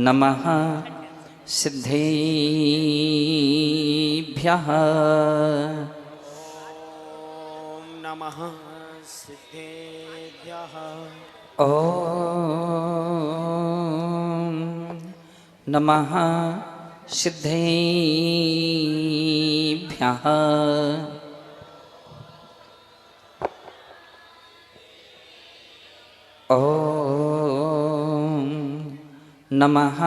नमः सिद्धेभ्यः। ॐ नमः सिद्धेभ्यः। ॐ नमः सिद्धेभ्यः। ॐ नमः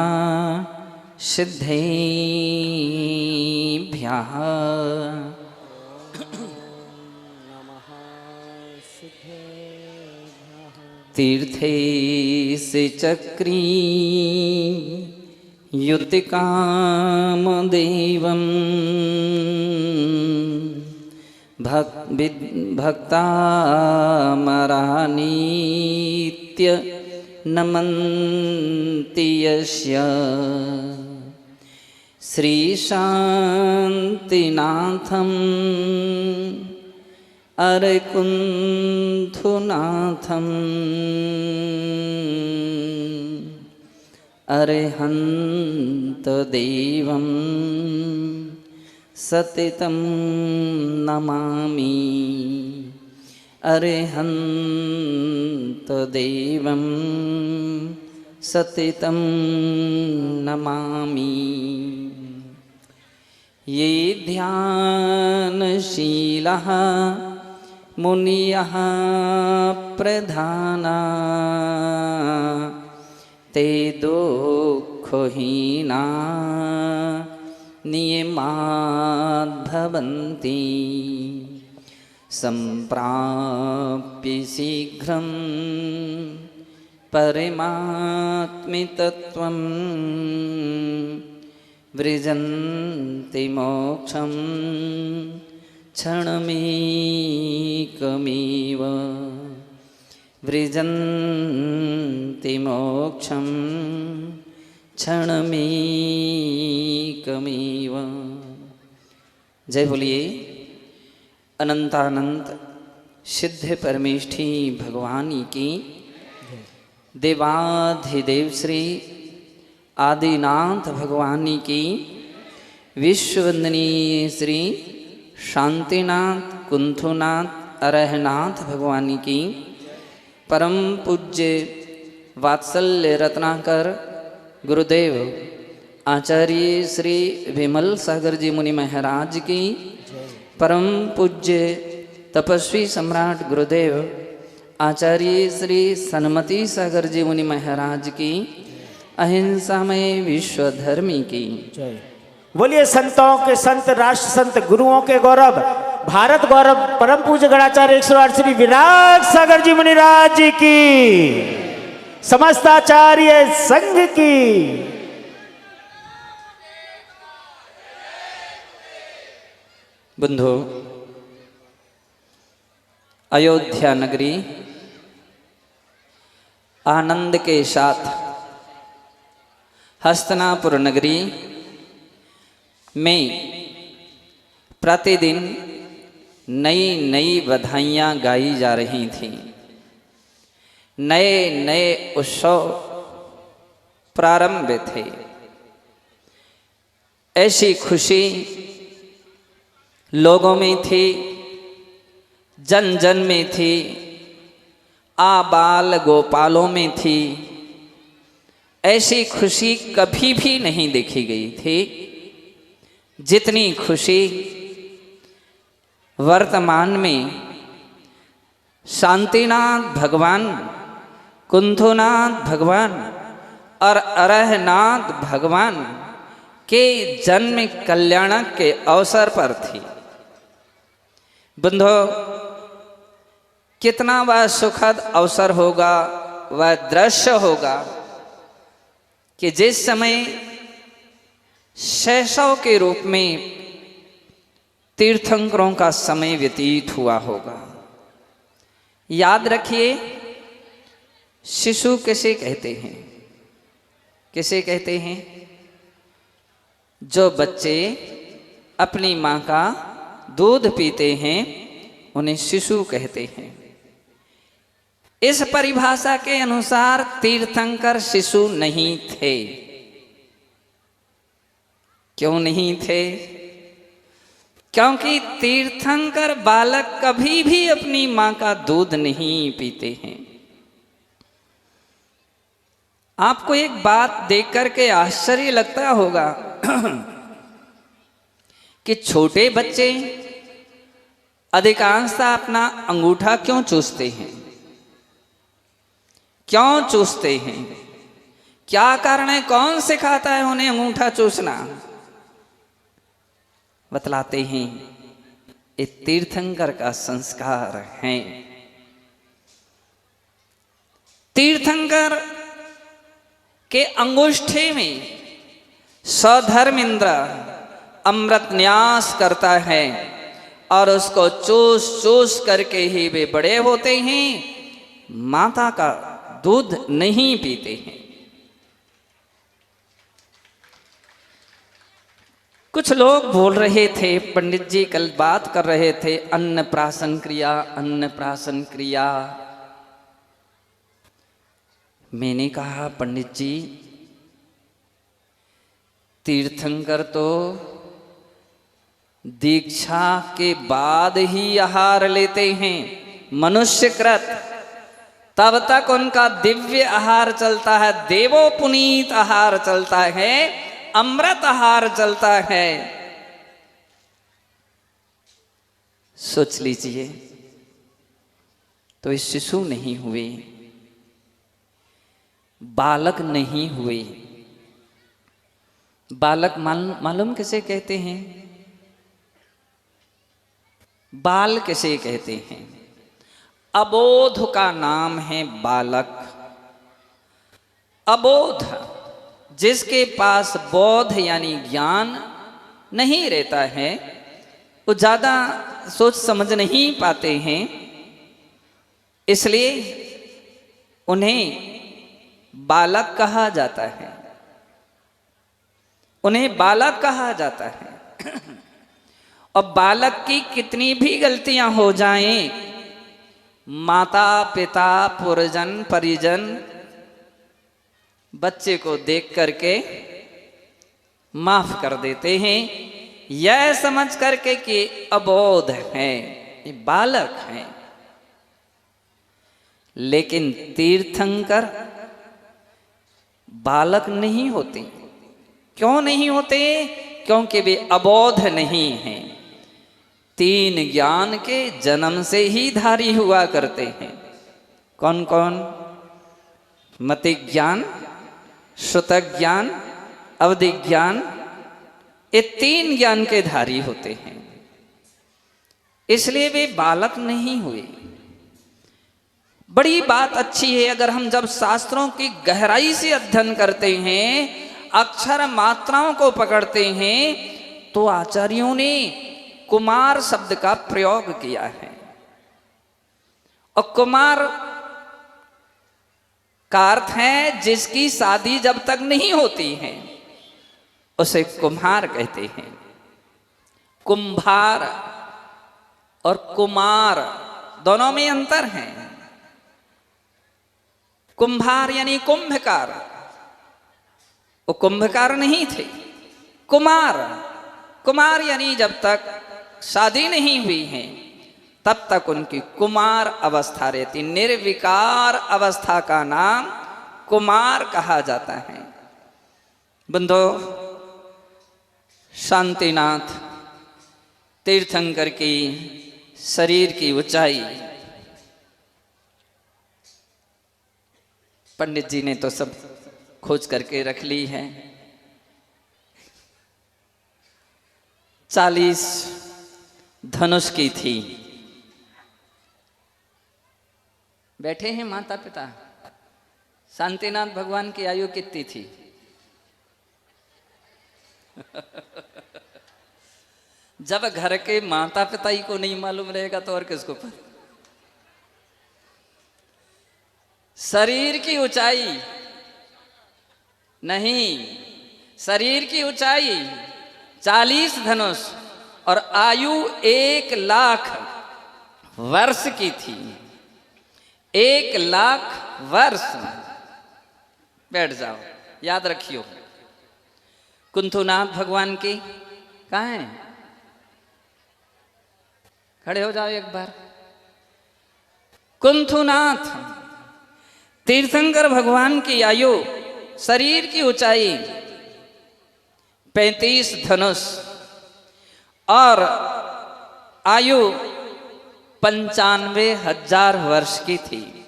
सिद्धेभ्यः। तीर्थे से चक्री युतिकामदेवं भक्तामरानीत्य नमन्ति यस्य श्रीशान्तिनाथम् अरकुंठनाथम् अरहन्तदेवं सततं नमामि। अरहन्तदेवं सततं नमामि। ये ध्यानशीलः मुनियः प्रधाना ते दुःखहीना नियमाद्भवन्ति सम्प्राप्य शीघ्रं परमात्मितत्वं व्रजन्ति मोक्षं क्षणमेकमेव। व्रजन्ति मोक्षं क्षणमेकमेव। जय बोलिए अनंतानंत सिद्ध परमेष्ठी भगवानी की। देवाधिदेव श्री आदिनाथ भगवानी की। विश्ववंदनीय श्री शांतिनाथ कुंथुनाथ अरहनाथ भगवानी की। परम पूज्य वात्सल्य रत्नाकर गुरुदेव आचार्य श्री विमल सागर जी मुनि महाराज की। परम पूज्य तपस्वी सम्राट गुरुदेव आचार्य श्री सन्मति सागर जी मुनि महाराज की। अहिंसामय विश्वधर्मी की। बोलिए संतों के संत, राष्ट्र संत, गुरुओं के गौरव, भारत गौरव, परम पूज्य गणाचार्य 108 श्री विनायक सागर जी मुनिराज जी की। समस्त आचार्य संघ की। बंधु, अयोध्या नगरी आनंद के साथ हस्तिनापुर नगरी में प्रतिदिन नई नई बधाइयाँ गाई जा रही थीं। नए नए उत्सव प्रारंभ थे। ऐसी खुशी लोगों में थी, जन जन में थी, आबाल गोपालों में थी। ऐसी खुशी कभी भी नहीं देखी गई थी जितनी खुशी वर्तमान में शांतिनाथ भगवान, कुंथुनाथ भगवान और अरहनाथ भगवान के जन्म कल्याणक के अवसर पर थी। बंधो, कितना वह सुखद अवसर होगा, वह दृश्य होगा कि जिस समय शैशव के रूप में तीर्थंकरों का समय व्यतीत हुआ होगा। याद रखिए, शिशु किसे कहते हैं? किसे कहते हैं? जो बच्चे अपनी माँ का दूध पीते हैं उन्हें शिशु कहते हैं। इस परिभाषा के अनुसार तीर्थंकर शिशु नहीं थे। क्यों नहीं थे? क्योंकि तीर्थंकर बालक कभी भी अपनी मां का दूध नहीं पीते हैं। आपको एक बात देख करके आश्चर्य लगता होगा कि छोटे बच्चे अधिकांशतः अपना अंगूठा क्यों चूसते हैं? क्यों चूसते हैं? क्या कारण है? कौन सिखाता है उन्हें अंगूठा चूसना? बतलाते हैं ये तीर्थंकर का संस्कार है। तीर्थंकर के अंगूठे में सधर्मेंद्र अमृत न्यास करता है और उसको चूस चूस करके ही वे बड़े होते हैं, माता का दूध नहीं पीते हैं। कुछ लोग बोल रहे थे, पंडित जी कल बात कर रहे थे, अन्नप्राशन क्रिया, अन्नप्राशन क्रिया। मैंने कहा पंडित जी तीर्थंकर तो दीक्षा के बाद ही आहार लेते हैं, मनुष्यकृत। तब तक उनका दिव्य आहार चलता है, देवो पुनीत आहार चलता है, अमृत आहार चलता है। सोच लीजिए, तो ये शिशु नहीं हुए, बालक नहीं हुए। बालक मालूम किसे कहते हैं? बाल किसे कहते हैं? अबोध का नाम है बालक। अबोध, जिसके पास बोध यानी ज्ञान नहीं रहता है, वो ज्यादा सोच समझ नहीं पाते हैं, इसलिए उन्हें बालक कहा जाता है। उन्हें बालक कहा जाता है। और बालक की कितनी भी गलतियां हो जाएं, माता पिता पुरजन परिजन बच्चे को देख करके माफ कर देते हैं, यह समझ करके कि अबोध है, ये बालक है। लेकिन तीर्थंकर बालक नहीं होते। क्यों नहीं होते? क्योंकि वे अबोध नहीं हैं, तीन ज्ञान के जन्म से ही धारी हुआ करते हैं। कौन कौन? मति ज्ञान, श्रुत ज्ञान, अवधि ज्ञान, ये तीन ज्ञान के धारी होते हैं, इसलिए वे बालक नहीं हुए। बड़ी बात अच्छी है, अगर हम जब शास्त्रों की गहराई से अध्ययन करते हैं, अक्षर मात्राओं को पकड़ते हैं, तो आचार्यों ने कुमार शब्द का प्रयोग किया है। और कुमार का अर्थ है जिसकी शादी जब तक नहीं होती है, उसे कुम्हार कहते हैं। कुंभार और कुमार दोनों में अंतर है। कुंभार यानी कुंभकार, वो कुंभकार नहीं थे। कुमार, कुमार यानी जब तक शादी नहीं हुई है तब तक उनकी कुमार अवस्था रहती। निर्विकार अवस्था का नाम कुमार कहा जाता है। बंधो, शांतिनाथ तीर्थंकर की शरीर की ऊंचाई पंडित जी ने तो सब खोज करके रख ली है। 40 धनुष की थी। बैठे हैं माता पिता। शांतिनाथ भगवान की आयु कितनी थी? जब घर के माता पिता ही को नहीं मालूम रहेगा तो और किसको पता? शरीर की ऊंचाई नहीं, शरीर की ऊंचाई 40 धनुष और आयु 1 लाख वर्ष की थी। 1 लाख वर्ष। बैठ जाओ, याद रखियो। कुंथुनाथ भगवान की कहाँ है? खड़े हो जाओ एक बार। कुंथुनाथ तीर्थंकर भगवान की आयु, शरीर की ऊंचाई 35 धनुष और आयु 95,000 वर्ष की थी,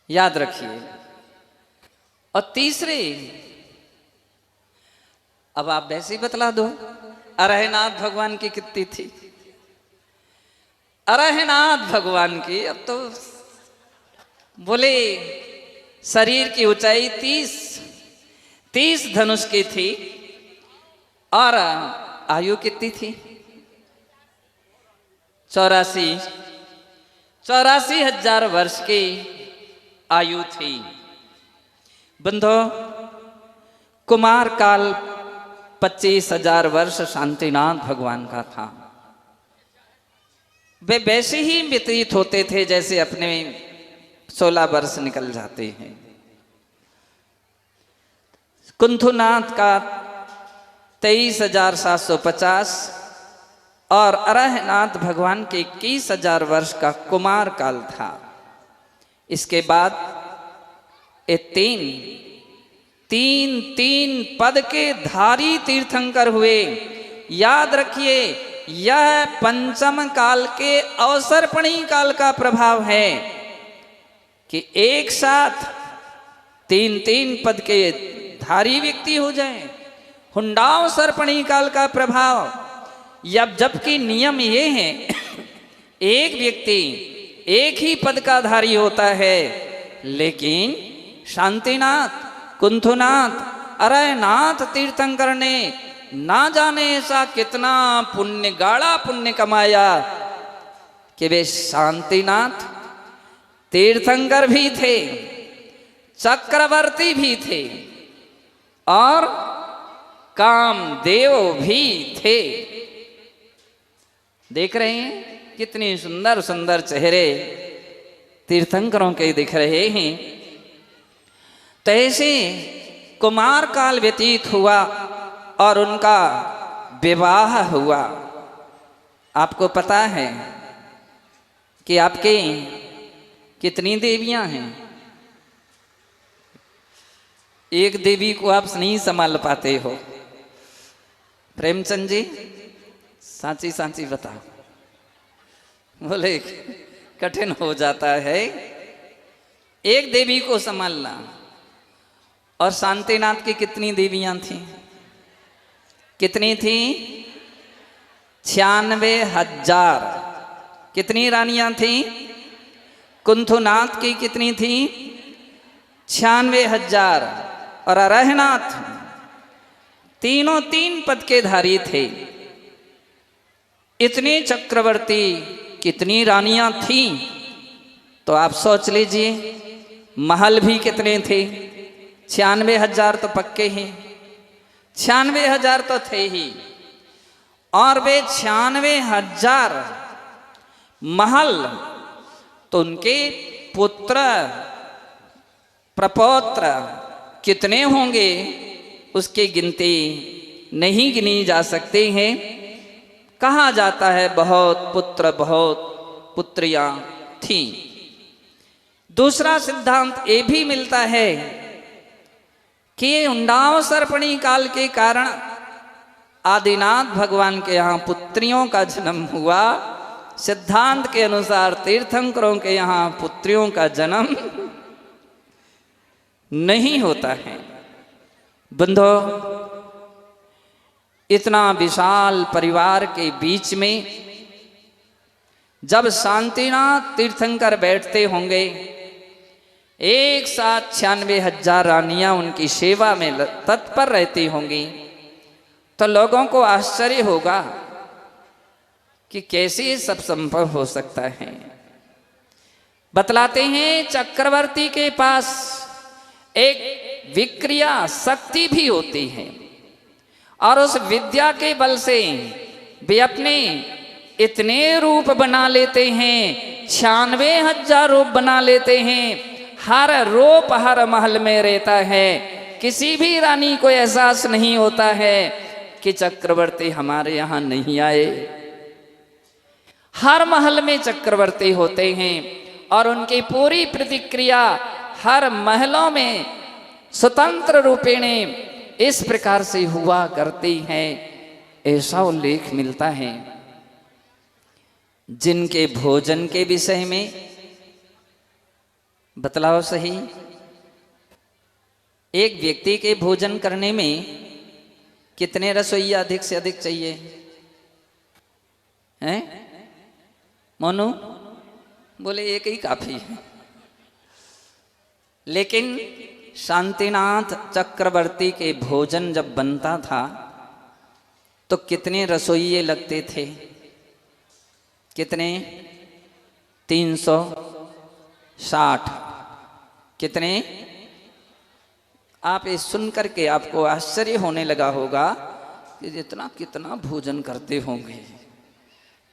याद रखिए। और तीसरे, अब आप वैसे ही बतला दो, अरहनाथ भगवान की कितनी थी? अरहनाथ भगवान की अब तो बोले शरीर की ऊंचाई 30 धनुष की थी और आयु कितनी थी? 84,000 वर्ष की आयु थी। बंधो, कुमार काल 25,000 वर्ष शांतिनाथ भगवान का था। वे वैसे ही व्यतीत होते थे जैसे अपने 16 वर्ष निकल जाते हैं। कुंथुनाथ का 23,750 और अरहनाथ भगवान के 21,000 वर्ष का कुमार काल था। इसके बाद ये तीन पद के धारी तीर्थंकर हुए। याद रखिए, यह पंचम काल के अवसर्पणी काल का प्रभाव है कि एक साथ तीन पद के धारी व्यक्ति हो जाए। हुंडाव सर्पणी काल का प्रभाव, जबकि नियम ये है एक व्यक्ति एक ही पद का धारी होता है, लेकिन शांतिनाथ, कुंथुनाथ, अरहनाथ तीर्थंकर ने ना जाने ऐसा कितना पुण्य, गाढ़ा पुण्य कमाया कि वे शांतिनाथ तीर्थंकर भी थे, चक्रवर्ती भी थे और कामदेव भी थे। देख रहे हैं कितनी सुंदर सुंदर चेहरे तीर्थंकरों के दिख रहे हैं। तो ऐसे कुमार काल व्यतीत हुआ और उनका विवाह हुआ। आपको पता है कि आपके कितनी देवियां हैं? एक देवी को आप नहीं संभाल पाते हो। प्रेमचंद जी, सांची सांची बताओ। बोले कठिन हो जाता है एक देवी को संभालना। और शांतिनाथ की कितनी देवियां थी? कितनी थी? 96,000। कितनी रानियां थी? कुंथुनाथ की कितनी थी? 96,000। और अरहनाथ तीनों 3 पद के धारी थे। इतने चक्रवर्ती, कितनी रानियां थी? तो आप सोच लीजिए, महल भी कितने थे? 96,000 तो पक्के हैं, 96,000 तो थे ही। और वे 96,000 महल तो उनके पुत्र प्रपौत्र कितने होंगे उसकी गिनती नहीं गिनी जा सकते हैं। कहा जाता है बहुत पुत्र, बहुत पुत्रियां थीं। दूसरा सिद्धांत ये भी मिलता है कि उंडाव सर्पणी काल के कारण आदिनाथ भगवान के यहाँ पुत्रियों का जन्म हुआ। सिद्धांत के अनुसार तीर्थंकरों के यहाँ पुत्रियों का जन्म नहीं होता है। बंधो, इतना विशाल परिवार के बीच में जब शांतिनाथ तीर्थंकर बैठते होंगे, एक साथ 96,000 रानियां उनकी सेवा में तत्पर रहती होंगी, तो लोगों को आश्चर्य होगा कि कैसे ये सब संभव हो सकता है। बतलाते हैं चक्रवर्ती के पास एक विक्रिया शक्ति भी होती है और उस विद्या के बल से वे अपने इतने रूप बना लेते हैं, 96,000 रूप बना लेते हैं। हर रूप हर महल में रहता है किसी भी रानी को एहसास नहीं होता है कि चक्रवर्ती हमारे यहाँ नहीं आए। हर महल में चक्रवर्ती होते हैं और उनकी पूरी प्रतिक्रिया हर महलों में स्वतंत्र रूपेणे इस प्रकार से हुआ करती है, ऐसा उल्लेख मिलता है। जिनके भोजन के विषय में बतलाओ सही, एक व्यक्ति के भोजन करने में कितने रसोइया अधिक से अधिक चाहिए हैं? मोनू बोले एक ही काफी है। लेकिन शांतिनाथ चक्रवर्ती के भोजन जब बनता था तो कितने रसोइये लगते थे? कितने? 360। कितने? आप ये सुन करके आपको आश्चर्य होने लगा होगा कि इतना कितना भोजन करते होंगे।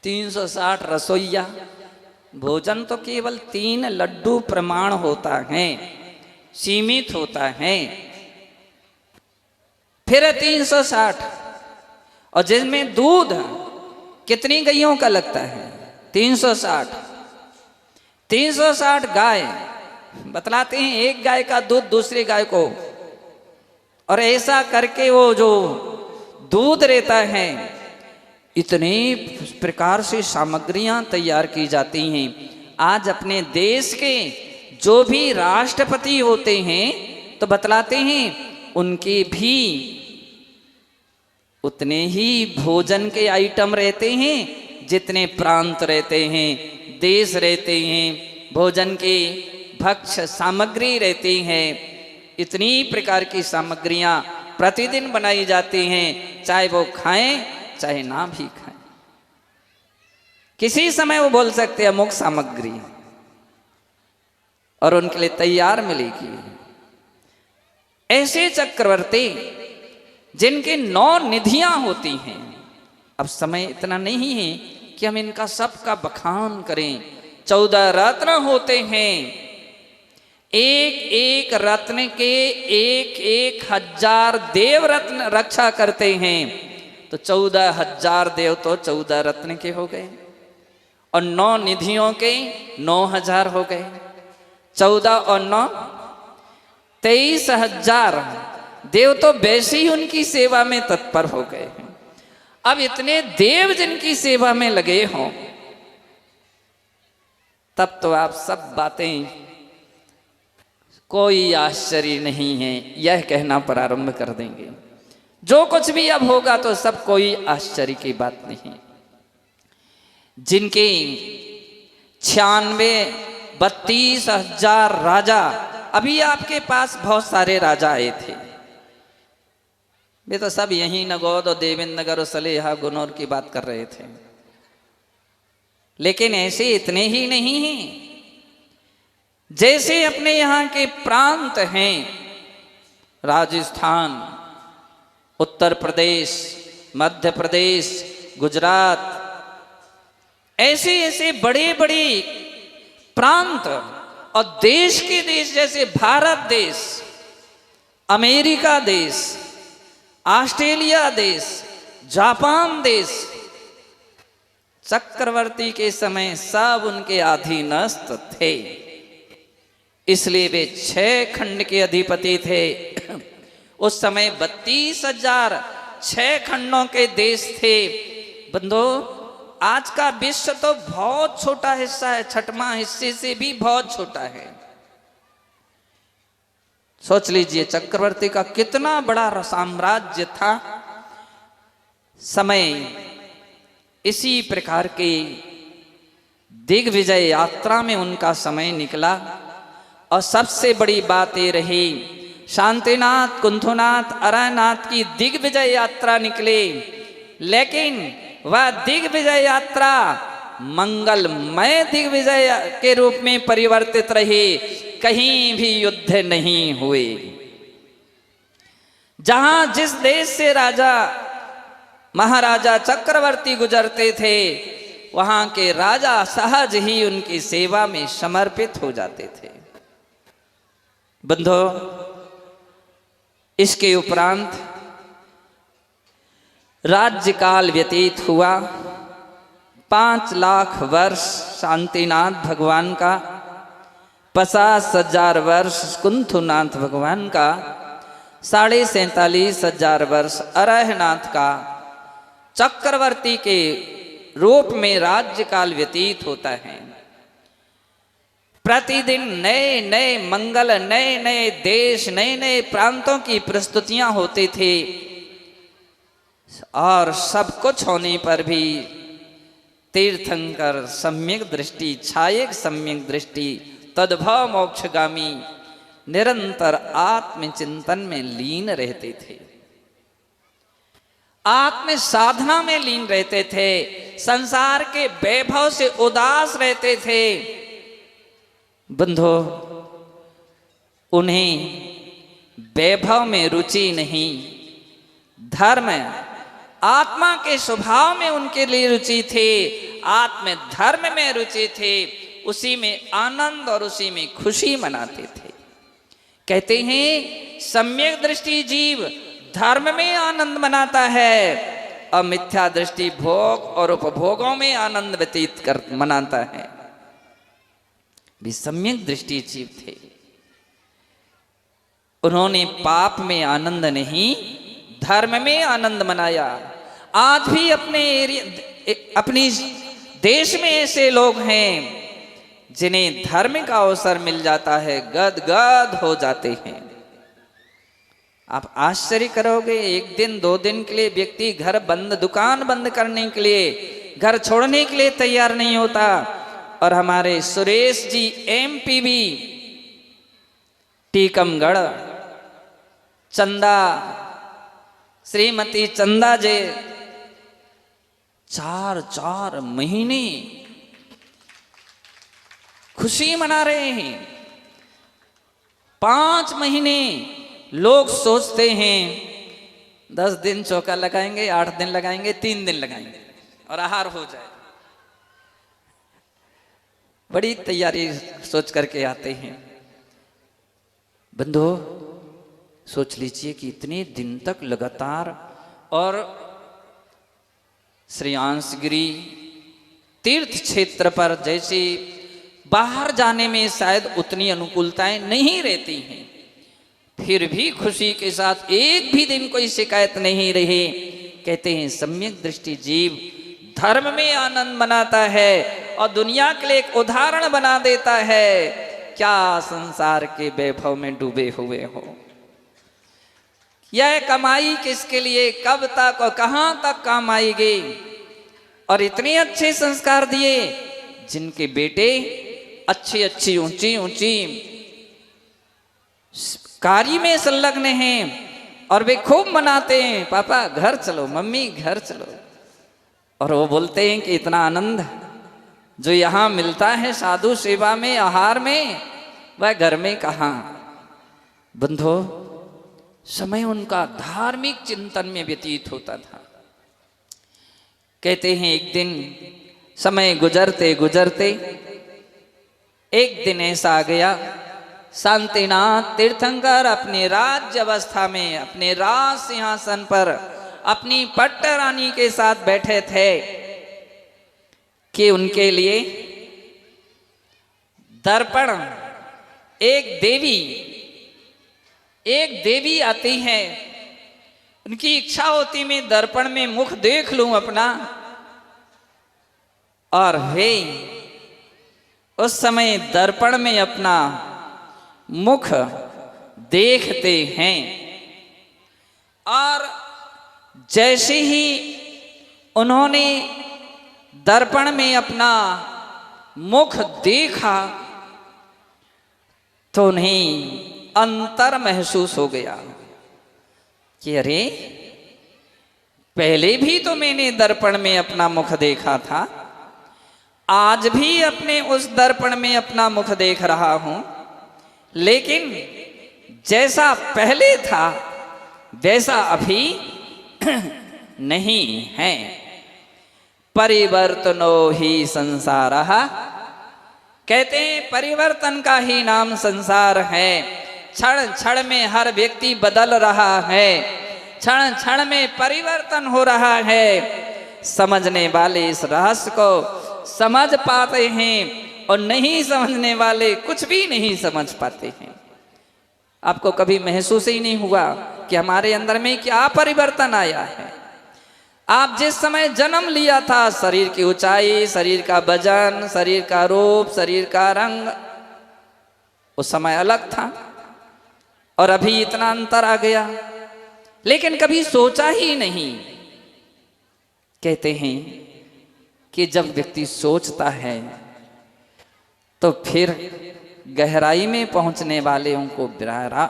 360 रसोइया। भोजन तो केवल 3 लड्डू प्रमाण होता है, सीमित होता है, फिर 360। और जिसमें दूध कितनी गैयों का लगता है? 360। 360 गाय बतलाते हैं, एक गाय का दूध दूसरी गाय को, और ऐसा करके वो जो दूध रहता है, इतने प्रकार से सामग्रियां तैयार की जाती हैं। आज अपने देश के जो भी राष्ट्रपति होते हैं तो बतलाते हैं उनके भी उतने ही भोजन के आइटम रहते हैं जितने प्रांत रहते हैं, देश रहते हैं, भोजन के भक्ष्य सामग्री रहती हैं। इतनी प्रकार की सामग्रियां प्रतिदिन बनाई जाती हैं, चाहे वो खाएं चाहे ना भी खाएं। किसी समय वो बोल सकते हैं अमुक सामग्री और उनके लिए तैयार मिलेगी। ऐसे चक्रवर्ती जिनके 9 निधियां होती हैं। अब समय इतना नहीं है कि हम इनका सबका बखान करें। 14 रत्न होते हैं। एक एक रत्न के 1,000 देव रत्न रक्षा करते हैं, तो 14,000 देव तो 14 रत्न के हो गए, और 9 निधियों के 9,000 हो गए। 14 और 9 23,000 देव तो वैसे ही उनकी सेवा में तत्पर हो गए हैं। अब इतने देव जिनकी सेवा में लगे हों, तब तो आप सब बातें कोई आश्चर्य नहीं है यह कहना प्रारंभ कर देंगे। जो कुछ भी अब होगा तो सब कोई आश्चर्य की बात नहीं। जिनके 32,000 राजा, अभी आपके पास बहुत सारे राजा आए थे, वे तो सब यहीं नगौद और देवेंद्र नगर और सलेहा गुनौर की बात कर रहे थे। लेकिन ऐसे इतने ही नहीं हैं। जैसे अपने यहाँ के प्रांत हैं, राजस्थान, उत्तर प्रदेश, मध्य प्रदेश, गुजरात, ऐसे ऐसे बड़े बड़े प्रांत और देश के देश, जैसे भारत देश, अमेरिका देश, ऑस्ट्रेलिया देश, जापान देश, चक्रवर्ती के समय सब उनके अधीनस्थ थे। इसलिए वे 6 खंड के अधिपति थे। उस समय 32,000 6 खंडों के देश थे। बंधो, आज का विश्व तो बहुत छोटा हिस्सा है, 6वां हिस्से से भी बहुत छोटा है। सोच लीजिए चक्रवर्ती का कितना बड़ा साम्राज्य था। समय इसी प्रकार के दिग्विजय यात्रा में उनका समय निकला, और सबसे बड़ी बात ये रही, शांतिनाथ, कुंथुनाथ, अरानाथ की दिग्विजय यात्रा निकले, लेकिन वह दिग्विजय यात्रा मंगलमय दिग्विजय के रूप में परिवर्तित रही। कहीं भी युद्ध नहीं हुए। जहां जिस देश से राजा महाराजा चक्रवर्ती गुजरते थे, वहां के राजा सहज ही उनकी सेवा में समर्पित हो जाते थे। बंधो, इसके उपरांत राज्य काल व्यतीत हुआ। 5 लाख वर्ष शांतिनाथ भगवान का, 50,000 वर्ष कुंथुनाथ भगवान का, 47,500 वर्ष अरहनाथ का चक्रवर्ती के रूप में राज्य काल व्यतीत होता है। प्रतिदिन नए नए मंगल, नए नए देश, नए नए प्रांतों की प्रस्तुतियां होती थी और सब कुछ होने पर भी तीर्थंकर सम्यक दृष्टि, छायक सम्यक दृष्टि, तद्भव मोक्षगामी निरंतर आत्मचिंतन में लीन रहते थे, आत्म साधना में लीन रहते थे, संसार के वैभव से उदास रहते थे। बंधो, उन्हें वैभव में रुचि नहीं, धर्म आत्मा के स्वभाव में उनके लिए रुचि थी, आत्म धर्म में रुचि थी, उसी में आनंद और उसी में खुशी मनाते थे। कहते हैं सम्यक दृष्टि जीव धर्म में आनंद मनाता है और मिथ्या दृष्टि भोग और उपभोगों में आनंद व्यतीत कर मनाता है। भी सम्यक दृष्टि जीव थे, उन्होंने पाप में आनंद नहीं, धर्म में आनंद मनाया। आज भी अपनी देश में ऐसे लोग हैं जिन्हें धर्म का अवसर मिल जाता है, गद गद हो जाते हैं। आप आश्चर्य करोगे, 1 दिन 2 दिन के लिए व्यक्ति घर बंद, दुकान बंद करने के लिए, घर छोड़ने के लिए तैयार नहीं होता। और हमारे सुरेश जी एमपीबी टीकमगढ़, चंदा, श्रीमती चंदा जी 4 महीने खुशी मना रहे हैं। 5 महीने लोग सोचते हैं 10 दिन चौका लगाएंगे, 8 दिन लगाएंगे, 3 दिन लगाएंगे और आहार हो जाए। बड़ी तैयारी सोच करके आते हैं। बंधु, सोच लीजिए कि इतने दिन तक लगातार, और श्रेयांसगिरी तीर्थ क्षेत्र पर जैसे बाहर जाने में शायद उतनी अनुकूलताएं नहीं रहती हैं, फिर भी खुशी के साथ एक भी दिन कोई शिकायत नहीं रही। कहते हैं सम्यक दृष्टि जीव धर्म में आनंद मनाता है और दुनिया के लिए एक उदाहरण बना देता है। क्या संसार के वैभव में डूबे हुए हो, यह कमाई किसके लिए, कब तक और कहां तक काम आएगी। और इतने अच्छे संस्कार दिए, जिनके बेटे अच्छी अच्छी ऊंची ऊंची कार्य में संलग्न हैं और वे खूब मनाते हैं, पापा घर चलो, मम्मी घर चलो। और वो बोलते हैं कि इतना आनंद जो यहाँ मिलता है साधु सेवा में, आहार में, वह घर में कहाँ। बंधो, समय उनका धार्मिक चिंतन में व्यतीत होता था। कहते हैं एक दिन समय गुजरते गुजरते एक दिन ऐसा आ गया, शांतिनाथ तीर्थंकर अपने राज्य अवस्था में, अपने राज सिंहासन पर अपनी पट्ट रानी के साथ बैठे थे कि उनके लिए दर्पण, एक देवी आती है। उनकी इच्छा होती मैं दर्पण में मुख देख लूं अपना, और वे उस समय दर्पण में अपना मुख देखते हैं। और जैसे ही उन्होंने दर्पण में अपना मुख देखा तो उन्हें अंतर महसूस हो गया कि अरे, पहले भी तो मैंने दर्पण में अपना मुख देखा था, आज भी अपने उस दर्पण में अपना मुख देख रहा हूं, लेकिन जैसा पहले था वैसा अभी नहीं है। परिवर्तनो ही संसारः, कहते हैं परिवर्तन का ही नाम संसार है। क्षण क्षण में हर व्यक्ति बदल रहा है, क्षण क्षण में परिवर्तन हो रहा है। समझने वाले इस रहस्य को समझ पाते हैं और नहीं समझने वाले कुछ भी नहीं समझ पाते हैं। आपको कभी महसूस ही नहीं हुआ कि हमारे अंदर में क्या परिवर्तन आया है? आप जिस समय जन्म लिया था, शरीर की ऊंचाई, शरीर का वजन, शरीर का रूप, शरीर का रंग उस समय अलग था और अभी इतना अंतर आ गया, लेकिन कभी सोचा ही नहीं। कहते हैं कि जब व्यक्ति सोचता है तो फिर गहराई में पहुंचने वाले उनको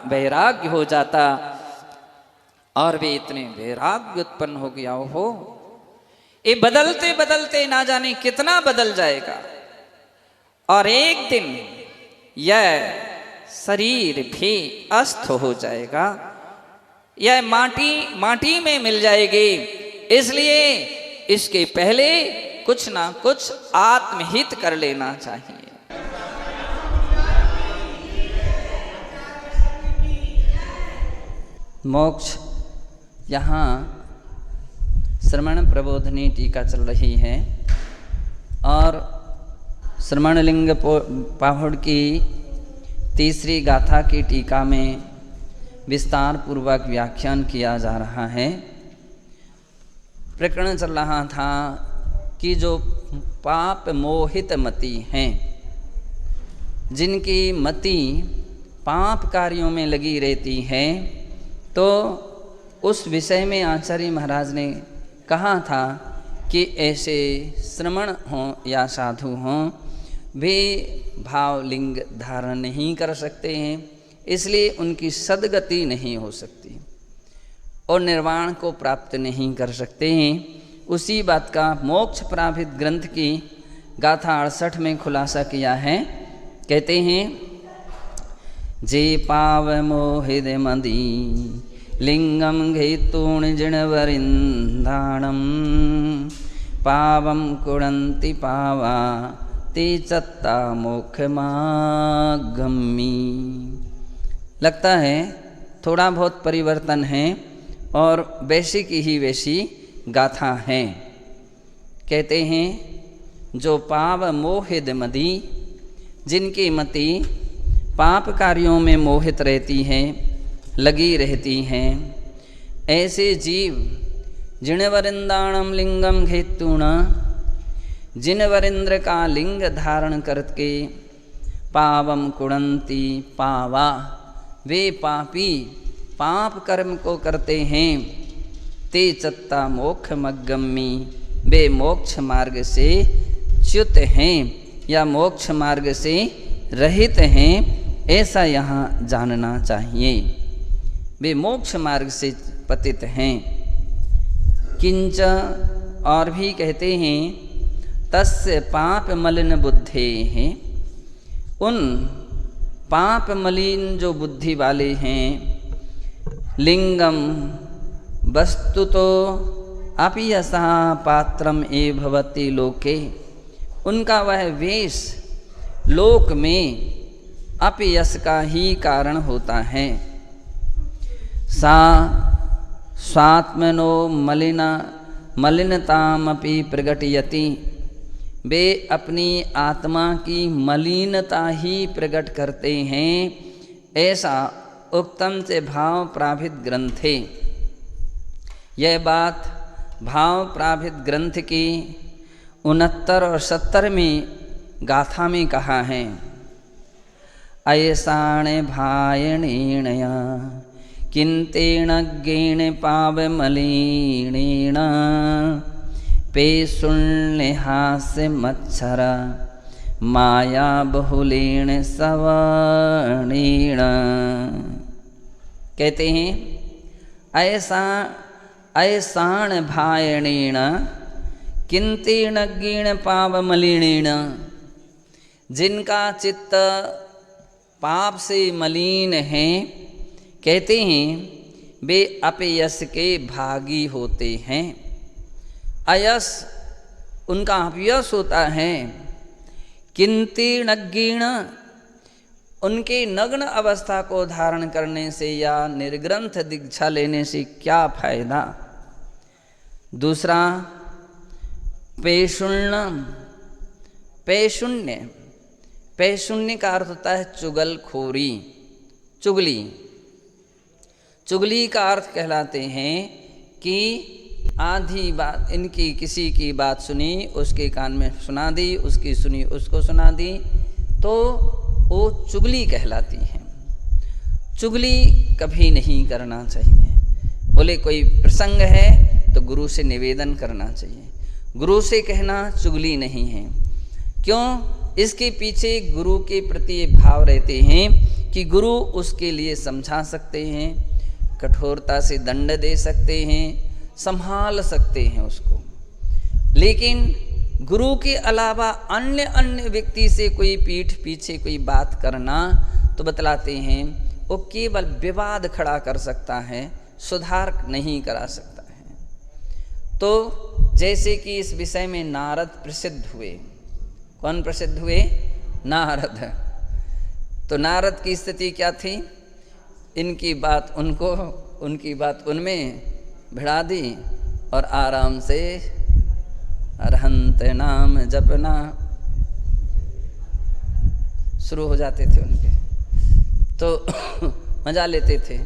वैराग्य हो जाता और वे इतने वैराग्य उत्पन्न हो गया हो, ये बदलते बदलते ना जाने कितना बदल जाएगा और एक दिन यह शरीर भी अस्त हो जाएगा, यह माटी में मिल जाएगी। इसलिए इसके पहले कुछ ना कुछ आत्महित कर लेना चाहिए। मोक्ष, यहाँ श्रमण प्रबोधनी टीका चल रही है और श्रमणलिंग पाहुड़ की तीसरी गाथा की टीका में विस्तार पूर्वक व्याख्यान किया जा रहा है। प्रकरण चल रहा था कि जो पाप मोहित मति हैं, जिनकी मति पाप कार्यों में लगी रहती है, तो उस विषय में आचार्य महाराज ने कहा था कि ऐसे श्रमण हों या साधु हों, वे भावलिंग धारण नहीं कर सकते हैं, इसलिए उनकी सद्गति नहीं हो सकती और निर्वाण को प्राप्त नहीं कर सकते हैं। उसी बात का मोक्ष प्राभित ग्रंथ की गाथा 68 में खुलासा किया है। कहते हैं, जे पाव मोहिद मदी लिंगम घेतूण जिणवरिंदाणम पावम कुड़ंति पावा ते चत्ता मोक्ष मागम्मी। लगता है थोड़ा बहुत परिवर्तन है और वैसी की ही वैसी गाथा है। कहते हैं, जो पाव मोहिद मदी, जिनकी मति पाप कार्यों में मोहित रहती है, लगी रहती हैं, ऐसे जीव जिणवरिंदाणम लिंगम घेतूण, जिनवरिंद्र का लिंग धारण करके पावम कुड़ंती पावा, वे पापी पाप कर्म को करते हैं, ते चत्ता मोक्ष मग्गम्मी, वे मोक्ष मार्ग से च्युत हैं या मोक्ष मार्ग से रहित हैं, ऐसा यहाँ जानना चाहिए। वे मोक्ष मार्ग से पतित हैं। किंच, और भी कहते हैं, तस्य पाप मलिन बुद्धे हैं, उन पाप मलिन जो बुद्धि वाले हैं, लिंगम वस्तुतो अपयसा पात्रम ए भवति लोके, उनका वह वेश लोक में अपयश का ही कारण होता है। सा स्वात्मनो मलिनतामपि प्रगटयति, वे अपनी आत्मा की मलिनता ही प्रकट करते हैं, ऐसा उक्तम से भाव प्राभित ग्रंथे। यह बात भाव प्राभित ग्रंथ की 69 और 70 में गाथा में कहा है। अयसाण भायणेणया किंतेण ज्ञेण पावमलिनेण पे सुण्यहास्य मच्छर माया बहुलेण सवर्णेण। कहते हैं, ऐसाण भायणेण किंतेण ज्ञेण पावमलिनेण, जिनका चित्त पाप से मलिन है, कहते हैं वे अपयश के भागी होते हैं। अयस, उनका अपयश होता है। किंतीर्ण, उनके नग्न अवस्था को धारण करने से या निर्ग्रंथ दीक्षा लेने से क्या फायदा। दूसरा पैशुण्यम, पैशुण्य, पैशुण्य का अर्थ होता है चुगलखोरी, चुगली। चुगली का अर्थ कहलाते हैं कि आधी बात, इनकी किसी की बात सुनी उसके कान में सुना दी, उसकी सुनी उसको सुना दी, तो वो चुगली कहलाती है। चुगली कभी नहीं करना चाहिए। बोले कोई प्रसंग है तो गुरु से निवेदन करना चाहिए, गुरु से कहना चुगली नहीं है। क्यों? इसके पीछे गुरु के प्रति भाव रहते हैं कि गुरु उसके लिए समझा सकते हैं, कठोरता से दंड दे सकते हैं, संभाल सकते हैं उसको। लेकिन गुरु के अलावा अन्य व्यक्ति से कोई पीठ पीछे कोई बात करना, तो बतलाते हैं वो केवल विवाद खड़ा कर सकता है, सुधार नहीं करा सकता है। तो जैसे कि इस विषय में नारद प्रसिद्ध हुए। कौन प्रसिद्ध हुए? नारद। तो नारद की स्थिति क्या थी? इनकी बात उनको, उनकी बात उनमें भिड़ा दी और आराम से अरहंत नाम जपना शुरू हो जाते थे उनके, तो मजा लेते थे।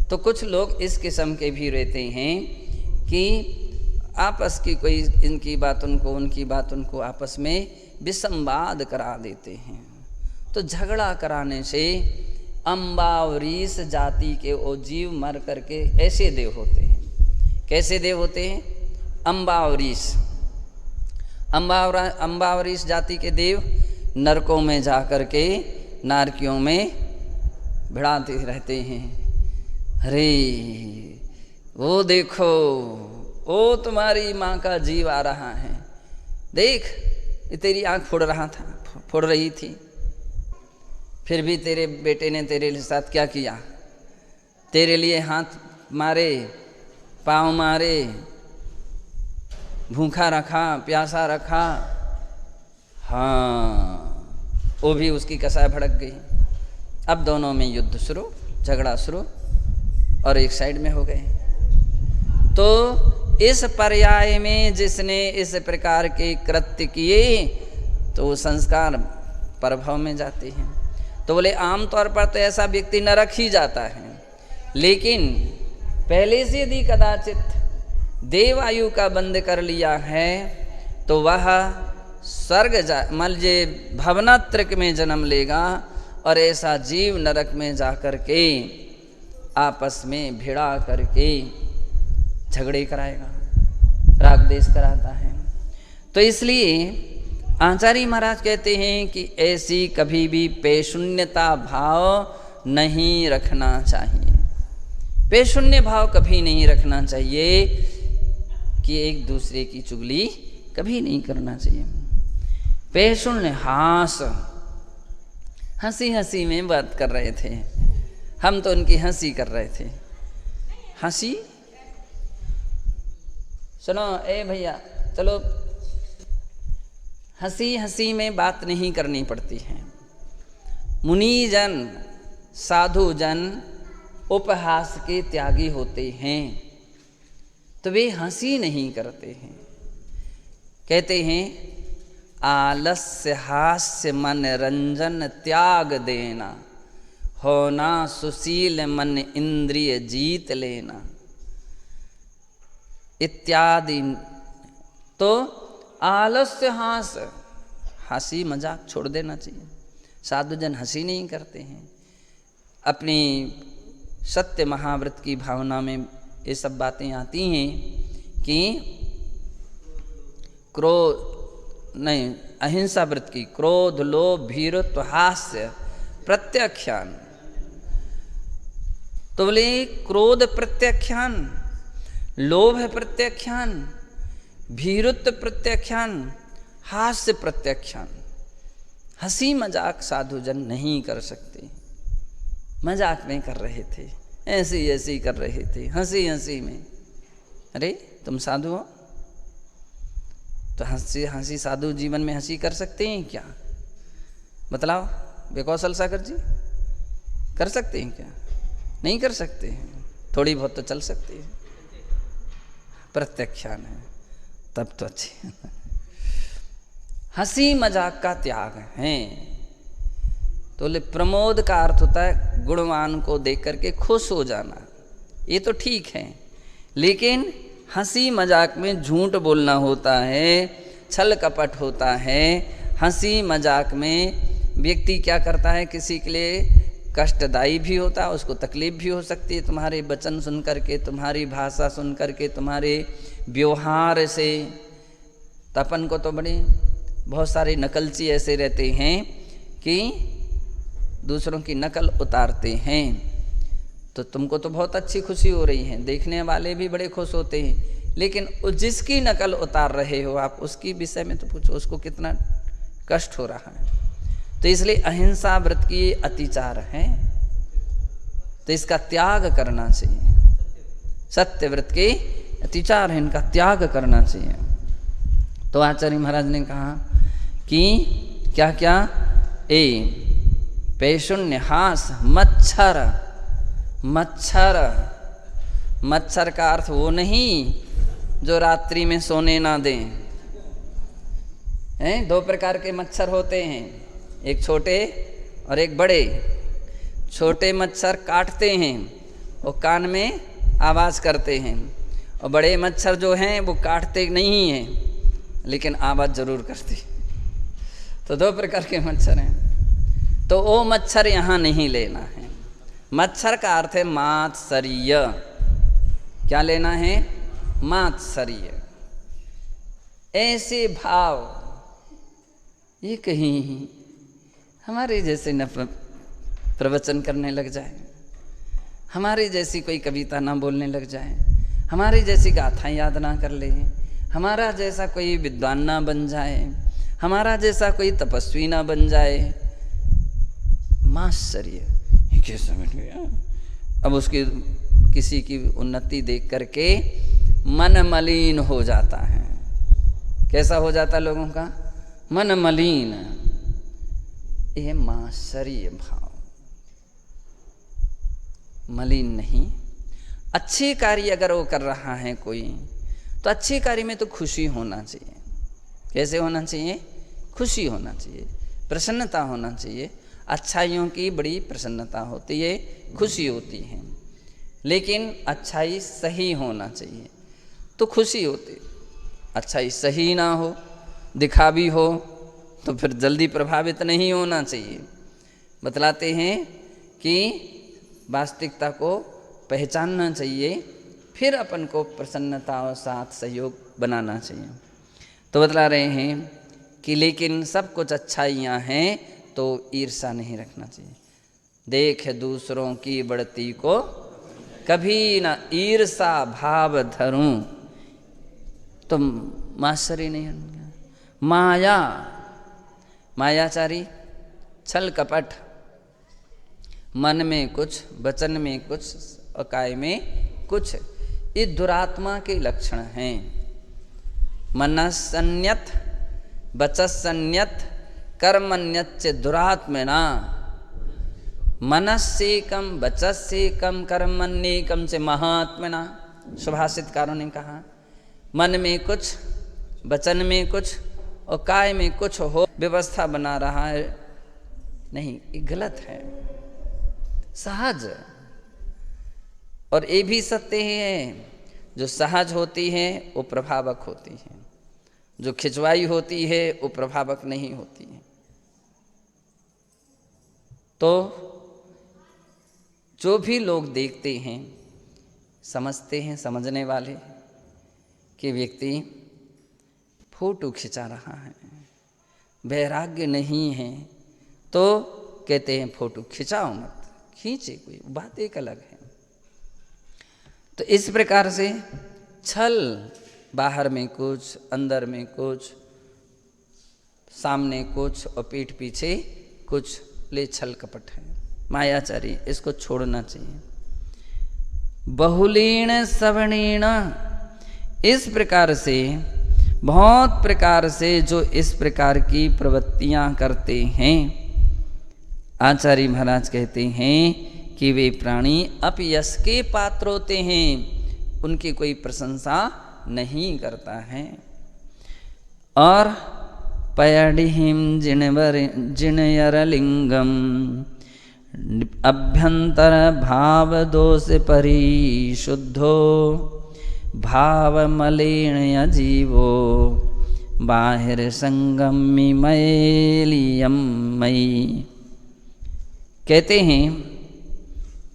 तो कुछ लोग इस किस्म के भी रहते हैं कि आपस की कोई इनकी बात उनको, उनकी बात उनको, आपस में विसंवाद करा देते हैं। तो झगड़ा कराने से अम्बावरीस जाति के वो जीव मर करके ऐसे देव होते हैं। कैसे देव होते हैं? अम्बावरीस, अम्बावरीस जाति के देव नरकों में जा कर के नारकियों में भिड़ाते रहते हैं। अरे वो देखो, वो तुम्हारी माँ का जीव आ रहा है, देख ये तेरी आँख फोड़ रहा था, फोड़ रही थी, फिर भी तेरे बेटे ने तेरे साथ क्या किया? तेरे लिए हाथ मारे, पाँव मारे, भूखा रखा, प्यासा रखा। हाँ, वो भी उसकी कसाय भड़क गई। अब दोनों में युद्ध शुरू, झगड़ा शुरू, और एक साइड में हो गए। तो इस पर्याय में जिसने इस प्रकार के कृत्य किए तो वो संस्कार प्रभाव में जाते हैं। तो बोले आमतौर पर तो ऐसा व्यक्ति नरक ही जाता है, लेकिन पहले से यदि कदाचित देव आयु का बंद कर लिया है तो वह स्वर्ग मलजे भवनात्रक में जन्म लेगा, और ऐसा जीव नरक में जाकर के आपस में भिड़ा करके झगड़े कराएगा, राग देश कराता है। तो इसलिए आचार्य महाराज कहते हैं कि ऐसी कभी भी पैशून्यता भाव नहीं रखना चाहिए। पैशून्य भाव कभी नहीं रखना चाहिए कि एक दूसरे की चुगली कभी नहीं करना चाहिए। पैशून्य हास, हंसी हंसी में बात कर रहे थे, हम तो उनकी हंसी कर रहे थे। हंसी सुनो, ए भैया चलो, हंसी हंसी में बात नहीं करनी पड़ती है। मुनिजन साधुजन उपहास के त्यागी होते हैं, तो वे हंसी नहीं करते हैं। कहते हैं आलस्य हास्य मन रंजन त्याग देना, होना सुशील मन इंद्रिय जीत लेना इत्यादि। तो आलस्य हास, हंसी मजाक छोड़ देना चाहिए। साधुजन हंसी नहीं करते हैं। अपनी सत्य महाव्रत की भावना में ये सब बातें आती हैं कि क्रोध नहीं, अहिंसा व्रत की क्रोध लोभ भीरुत्व हास्य प्रत्याख्यान। तो बोले क्रोध प्रत्याख्यान, लोभ प्रत्याख्यान, भीरुत्व प्रत्याख्यान, हास्य प्रत्याख्यान। हंसी मजाक साधुजन नहीं कर सकते। मजाक में कर रहे थे, ऐसी ऐसी कर रहे थे, हंसी हंसी में। अरे तुम साधु हो तो हंसी हंसी साधु जीवन में हंसी कर सकते हैं क्या? बतलाओ। वे कौशल सागर जी कर सकते हैं क्या? नहीं कर सकते हैं, थोड़ी बहुत तो चल सकती है, प्रत्यक्षान है तब तो अच्छी। हंसी मजाक का त्याग है। तो ले प्रमोद का अर्थ होता है गुणवान को देख करके खुश हो जाना, ये तो ठीक है, लेकिन हंसी मजाक में झूठ बोलना होता है, छल कपट होता है। हंसी मजाक में व्यक्ति क्या करता है, किसी के लिए कष्टदायी भी होता है, उसको तकलीफ भी हो सकती है तुम्हारे वचन सुन करके, तुम्हारी भाषा सुन करके, तुम्हारे व्यवहार से। तपन को तो बड़े बहुत सारे नकलची ऐसे रहते हैं कि दूसरों की नकल उतारते हैं, तो तुमको तो बहुत अच्छी खुशी हो रही है, देखने वाले भी बड़े खुश होते हैं, लेकिन जिसकी नकल उतार रहे हो आप उसकी विषय में तो पूछो उसको कितना कष्ट हो रहा है। तो इसलिए अहिंसा व्रत की अतिचार है, तो इसका त्याग करना चाहिए। सत्य व्रत के अतिचार है, इनका त्याग करना चाहिए। तो आचार्य महाराज ने कहा कि क्या क्या, पैशून्य, हास, मच्छर। मच्छर, मच्छर का अर्थ वो नहीं जो रात्रि में सोने ना दें। हैं, दो प्रकार के मच्छर होते हैं, एक छोटे और एक बड़े। छोटे मच्छर काटते हैं और कान में आवाज़ करते हैं, और बड़े मच्छर जो हैं वो काटते नहीं हैं लेकिन आवाज़ जरूर करते। तो दो प्रकार के मच्छर हैं, तो वो मच्छर यहाँ नहीं लेना है। मच्छर का अर्थ है मात्सर्य। क्या लेना है? मात्सर्य। ऐसे भाव, ये कहीं हमारे जैसे न प्रवचन करने लग जाए, हमारी जैसी कोई कविता ना बोलने लग जाए, हमारी जैसी गाथा याद ना कर ले, हमारा जैसा कोई विद्वान ना बन जाए, हमारा जैसा कोई तपस्वी ना बन जाए। मात्सर्य, ये क्या समझ गया? अब उसकी किसी की उन्नति देख करके मन मलिन हो जाता है। कैसा हो जाता लोगों का? मन मलिन। ये मात्सर्य भाव, मलिन नहीं। अच्छे कार्य अगर वो कर रहा है कोई, तो अच्छे कार्य में तो खुशी होना चाहिए। कैसे होना चाहिए? खुशी होना चाहिए, प्रसन्नता होना चाहिए। अच्छाइयों की बड़ी प्रसन्नता होती है, खुशी होती है, लेकिन अच्छाई सही होना चाहिए तो खुशी होती। अच्छाई सही ना हो, दिखावी हो, तो फिर जल्दी प्रभावित नहीं होना चाहिए। बतलाते हैं कि वास्तविकता को पहचानना चाहिए, फिर अपन को प्रसन्नता और साथ सहयोग बनाना चाहिए। तो बतला रहे हैं कि लेकिन सब कुछ अच्छाइयाँ हैं तो ईर्षा नहीं रखना चाहिए। देख दूसरों की बढ़ती को कभी न ईर्षा भाव धरूं, तो मात्सर्य नहीं है। माया, मायाचारी, छल कपट, मन में कुछ, वचन में कुछ और काय में कुछ, ये दुरात्मा के लक्षण हैं। मनसन्यत वचसन्यत कर्मन्यच्च दुरात्मना। मनस्सेकम वचस्सेकम कर्मण्येकम से महात्मना। सुभाषितकारों ने कहा मन में कुछ, वचन में कुछ और काय में कुछ हो व्यवस्था बना रहा है, नहीं, ये गलत है। सहज, और ये भी सत्य है, जो सहज होती है वो प्रभावक होती है, जो खिंचवाई होती है वो प्रभावक नहीं होती है। तो जो भी लोग देखते हैं, समझते हैं, समझने वाले कि व्यक्ति फोटो खिंचा रहा है, वैराग्य नहीं है, तो कहते हैं फोटो खिंचाओ मत, खींचे कोई, बात एक अलग है। तो इस प्रकार से छल, बाहर में कुछ, अंदर में कुछ, सामने कुछ और पीठ पीछे कुछ, ले छल कपट है, मायाचारी, इसको छोड़ना चाहिए। बहुलीन सवर्णीण, इस प्रकार से, बहुत प्रकार से जो इस प्रकार की प्रवृत्तियां करते हैं, आचार्य महाराज कहते हैं कि वे प्राणी अपयश के पात्र होते हैं, उनकी कोई प्रशंसा नहीं करता है। और पयडिहिम जिणयरलिंगम अभ्यंतर भाव दोष परिशुद्धो भाव मलिन जीवो बाहिर संगमी मैलियम मई। कहते हैं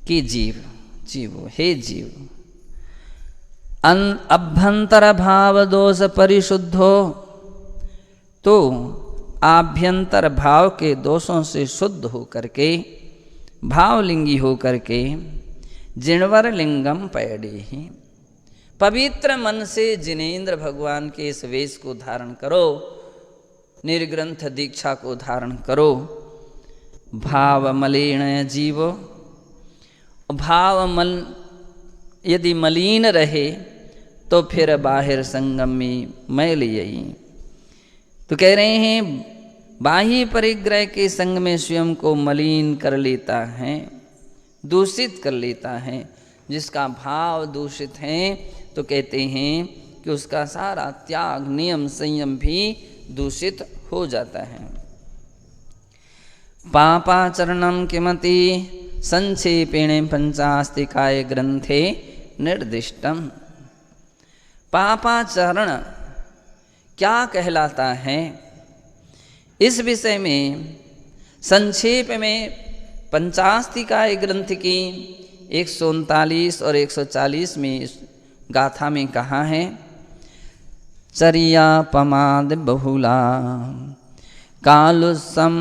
कि जीवो हे जीव, अभ्यंतर भाव दोष परिशुद्धो, तो आभ्यंतर भाव के दोषों से शुद्ध होकर के, भावलिंगी होकर के, जिणवर लिंगम पैडी, पवित्र मन से जिनेन्द्र भगवान के इस वेश को धारण करो, निर्ग्रंथ दीक्षा को धारण करो। भाव मलिन जीवो, भाव यदि मलिन रहे तो फिर बाहिर संगमी मैल यही। तो कह रहे हैं बाह्य परिग्रह के संग में स्वयं को मलिन कर लेता है, दूषित कर लेता है। जिसका भाव दूषित है तो कहते हैं कि उसका सारा त्याग नियम संयम भी दूषित हो जाता है। पापाचरणम किमति संक्षेपेण पंचास्तिकाय ग्रंथे निर्दिष्टम। पापाचरण क्या कहलाता है, इस विषय में संक्षेप में पंचास्तिकाय ग्रंथ की 139 और 140 में गाथा में कहा है, चर्या पमाद बहुला कालुसम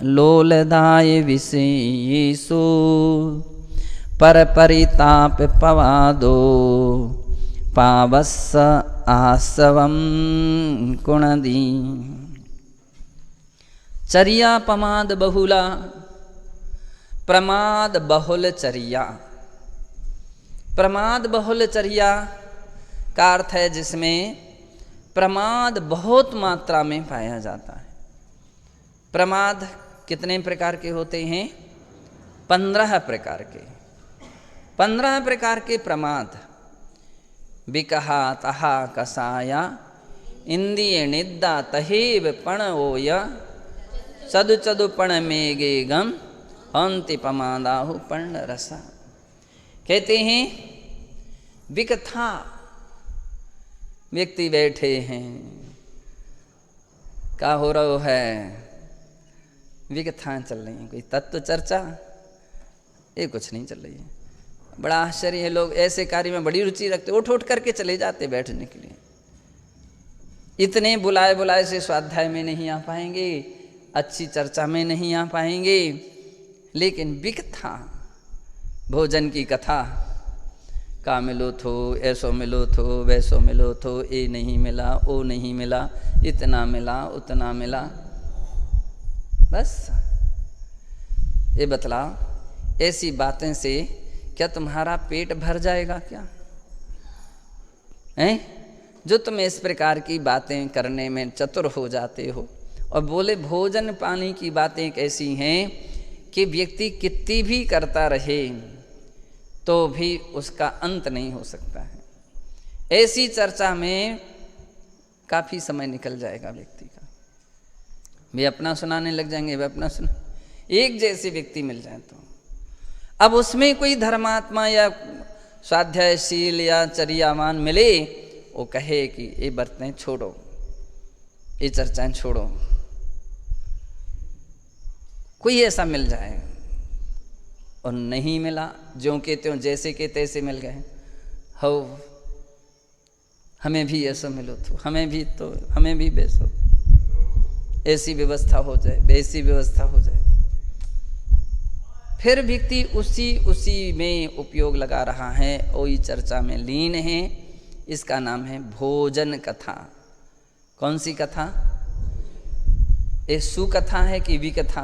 लोलदाय विषयेषु पर परिताप पवादो पावस्स आसवम कुणदी। चर्या पमाद बहुला, प्रमाद बहुल चर्या। प्रमाद बहुल चर्या का अर्थ है जिसमें प्रमाद बहुत मात्रा में पाया जाता है। प्रमाद कितने प्रकार के होते हैं? 15 प्रकार के। 15 प्रकार के प्रमाद, विकहा तहा कसाया इंदिय निद्दा तहेव पण ओय चदु चदु पण मेगे गम अंति पमादाहु पण रसा। कहते हैं विकथा, व्यक्ति बैठे हैं, क्या हो रहा है, विकथाएं चल रही हैं, कोई तत्व चर्चा, ये कुछ नहीं चल रही है। बड़ा आश्चर्य है, लोग ऐसे कार्य में बड़ी रुचि रखते, उठ उठ करके चले जाते बैठने के लिए। इतने बुलाए बुलाए से स्वाध्याय में नहीं आ पाएंगे, अच्छी चर्चा में नहीं आ पाएंगे, लेकिन विकथा, भोजन की कथा, का मिलो थो, ऐसो मिलो थो, वैसो मिलो थो, ये नहीं मिला, वो नहीं मिला, इतना मिला, उतना मिला, बस ये बतलाओ, ऐसी बातें से क्या तुम्हारा पेट भर जाएगा क्या? हैं? जो तुम इस प्रकार की बातें करने में चतुर हो जाते हो। और बोले भोजन पानी की बातें कैसी हैं कि व्यक्ति कितनी भी करता रहे तो भी उसका अंत नहीं हो सकता है। ऐसी चर्चा में काफ़ी समय निकल जाएगा व्यक्ति का, वे अपना सुनाने लग जाएंगे, वे अपना सुना, एक जैसे व्यक्ति मिल जाए तो अब उसमें कोई धर्मात्मा या स्वाध्यायशील या चर्यावान मिले, वो कहे कि ये बर्तन छोड़ो, ये चर्चाएं छोड़ो, कोई ऐसा मिल जाए। और नहीं मिला, ज्यों के त्यों जैसे के तैसे मिल गए, हो हमें भी ऐसा मिलो तो, हमें भी वैसो, ऐसी व्यवस्था हो जाए, वैसी व्यवस्था हो जाए, फिर व्यक्ति उसी में उपयोग लगा रहा है, वही चर्चा में लीन है। इसका नाम है भोजन कथा। कौन सी कथा? ये सुकथा है कि विकथा?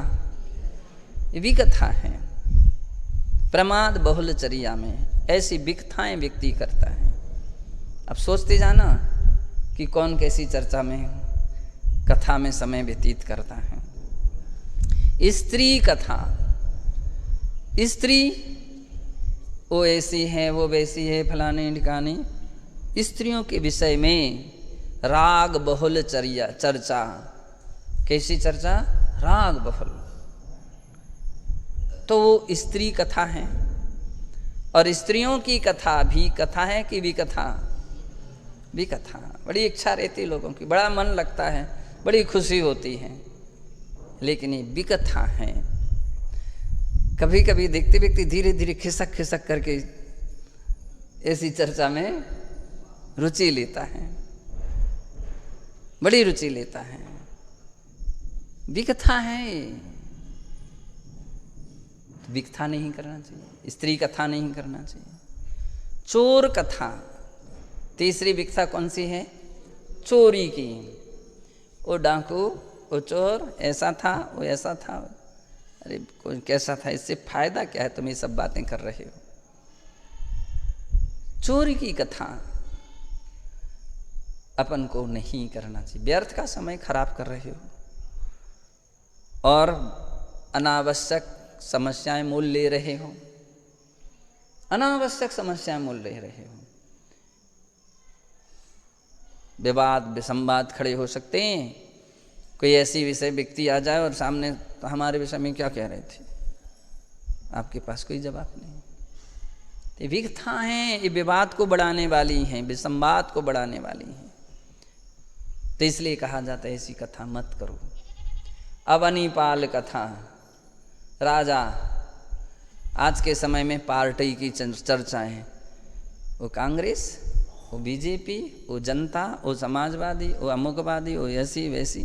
विकथा है। प्रमाद बहुल चर्या में ऐसी विकथाएं व्यक्ति करता है। अब सोचते जाना कि कौन कैसी चर्चा में, कथा में समय व्यतीत करता है। स्त्री कथा। स्त्री वो ऐसी है, वो वैसी है, फलाने ढिकाने। स्त्रियों के विषय में राग बहुल चर्चा। कैसी चर्चा? राग बहुल। तो वो स्त्री कथा है। और स्त्रियों की कथा भी कथा है कि विकथा? विकथा। बड़ी इच्छा रहती लोगों की, बड़ा मन लगता है, बड़ी खुशी होती है, लेकिन ये विकथा है। कभी कभी देखते देखते धीरे धीरे खिसक खिसक करके ऐसी चर्चा में रुचि लेता है, बड़ी रुचि लेता है। विकथा है, तो विकथा नहीं करना चाहिए, स्त्री कथा नहीं करना चाहिए। चोर कथा, तीसरी विकथा कौन सी है? चोरी की। वो डाकू, वो चोर ऐसा था, वो ऐसा था, अरे कोई कैसा था, इससे फायदा क्या है, तुम ये सब बातें कर रहे हो। चोरी की कथा अपन को नहीं करना चाहिए, व्यर्थ का समय खराब कर रहे हो और अनावश्यक समस्याएं मोल ले रहे हो, अनावश्यक समस्याएं मोल ले रहे हो। विवाद विसंवाद खड़े हो सकते हैं। कोई ऐसी विषय व्यक्ति आ जाए और सामने, तो हमारे विषय में क्या कह रहे थे, आपके पास कोई जवाब नहीं। ये विकथा हैं, ये विवाद को बढ़ाने वाली हैं, विसंवाद को बढ़ाने वाली हैं। तो इसलिए कहा जाता है ऐसी कथा मत करो। अवनीपाल कथा, राजा, आज के समय में पार्टी की चर्चा है, वो कांग्रेस, वो बीजेपी, वो जनता, वो समाजवादी, वो अमुकवादी, वो ऐसी वैसी।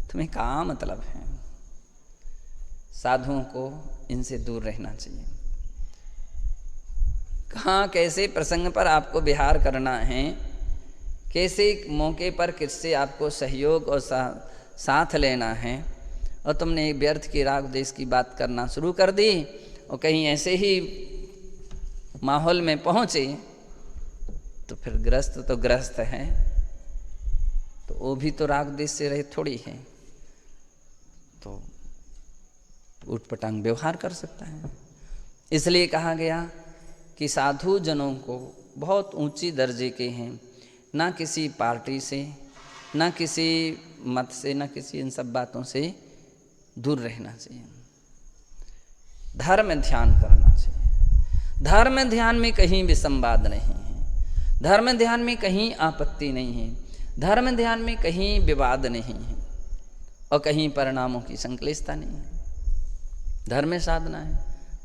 तुम्हें क्या मतलब है? साधुओं को इनसे दूर रहना चाहिए। कहाँ कैसे प्रसंग पर आपको विहार करना है, कैसे मौके पर किससे आपको सहयोग और साथ लेना है, और तुमने व्यर्थ की राग देश की बात करना शुरू कर दी और कहीं ऐसे ही माहौल में पहुँचे तो फिर ग्रस्त तो ग्रस्त है। तो वो भी तो राग देश से रहे थोड़ी है, तो उटपटांग व्यवहार कर सकता है। इसलिए कहा गया कि साधु जनों को बहुत ऊंची दर्जे के हैं, ना किसी पार्टी से, ना किसी मत से, ना किसी इन सब बातों से दूर रहना चाहिए। धर्म ध्यान करना चाहिए। धर्म ध्यान में कहीं विसंवाद नहीं है, धर्म ध्यान में कहीं आपत्ति नहीं है, धर्म ध्यान में कहीं विवाद नहीं है और कहीं परिणामों की संक्लिष्टता नहीं है। धर्म साधना है,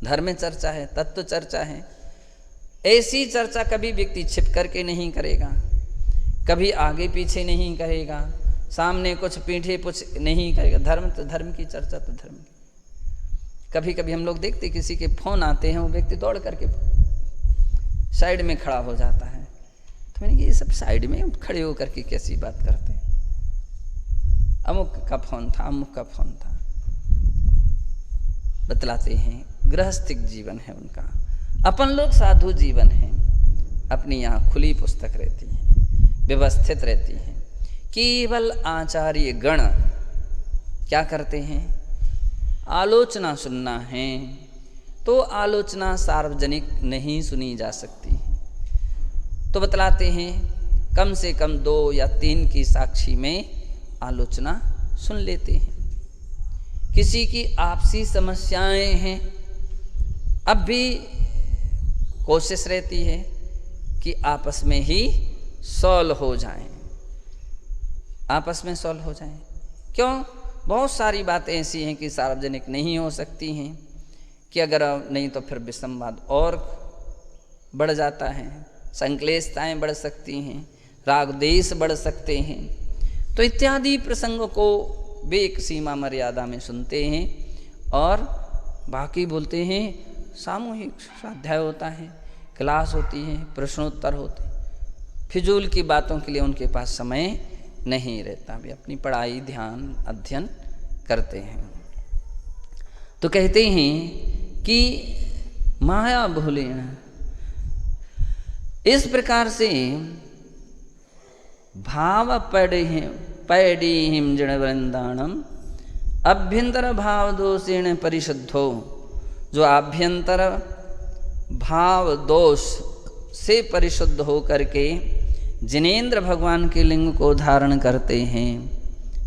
धर्म चर्चा है, तत्व चर्चा है। ऐसी चर्चा कभी व्यक्ति छिप करके नहीं करेगा, कभी आगे पीछे नहीं करेगा, सामने कुछ पीछे कुछ नहीं करेगा। धर्म तो धर्म की चर्चा तो धर्म की। कभी कभी हम लोग देखते किसी के फोन आते हैं, वो व्यक्ति दौड़ करके साइड में खड़ा हो जाता है। तो मैंने कहा ये सब साइड में खड़े होकर के कैसी बात करते हैं? अमुक का फोन था, अमुक का फोन था। बतलाते हैं गृहस्थिक जीवन है उनका, अपन लोग साधु जीवन है। अपनी यहाँ खुली पुस्तक रहती है, व्यवस्थित रहती है। केवल आचार्य गण क्या करते हैं? आलोचना सुनना है, तो आलोचना सार्वजनिक नहीं सुनी जा सकती। तो बतलाते हैं कम से कम 2 या 3 की साक्षी में आलोचना सुन लेते हैं। किसी की आपसी समस्याएं हैं, अब भी कोशिश रहती है कि आपस में ही सॉल्व हो जाएं, आपस में सॉल्व हो जाएं। क्यों? बहुत सारी बातें ऐसी हैं कि सार्वजनिक नहीं हो सकती हैं, कि अगर नहीं तो फिर विसंवाद और बढ़ जाता है, संक्लेशताएं बढ़ सकती हैं, राग देश बढ़ सकते हैं। तो इत्यादि प्रसंगों को वे एक सीमा मर्यादा में सुनते हैं और बाकी बोलते हैं। सामूहिक स्वाध्याय होता है, क्लास होती है, प्रश्नोत्तर होते हैं। फिजूल की बातों के लिए उनके पास समय नहीं रहता, वे अपनी पढ़ाई ध्यान अध्ययन करते हैं। तो कहते हैं कि माया बहुलेण, इस प्रकार से भाव पैडीहिम जड़ वृंदाणम अभ्यंतर भाव दोषेण परिशुद्धो, जो आभ्यंतर भाव दोष से परिशुद्ध हो करके जिनेन्द्र भगवान के लिंग को धारण करते हैं।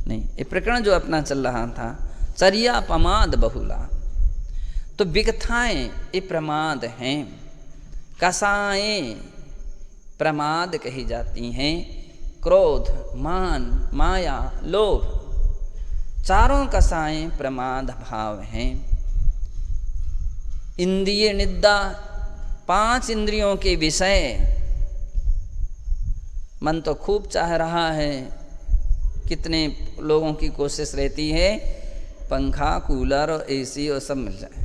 नहीं, ये प्रकरण जो अपना चल रहा था, चर्या प्रमाद बहुला, तो विकथाएं ये प्रमाद हैं, कसाएं प्रमाद कही जाती हैं, क्रोध, मान, माया, लोभ, चारों कसाएं प्रमाद भाव हैं। इंद्रिय निद्रा, 5 इंद्रियों के विषय, मन तो खूब चाह रहा है, कितने लोगों की कोशिश रहती है पंखा, कूलर और एसी और सब मिल जाए,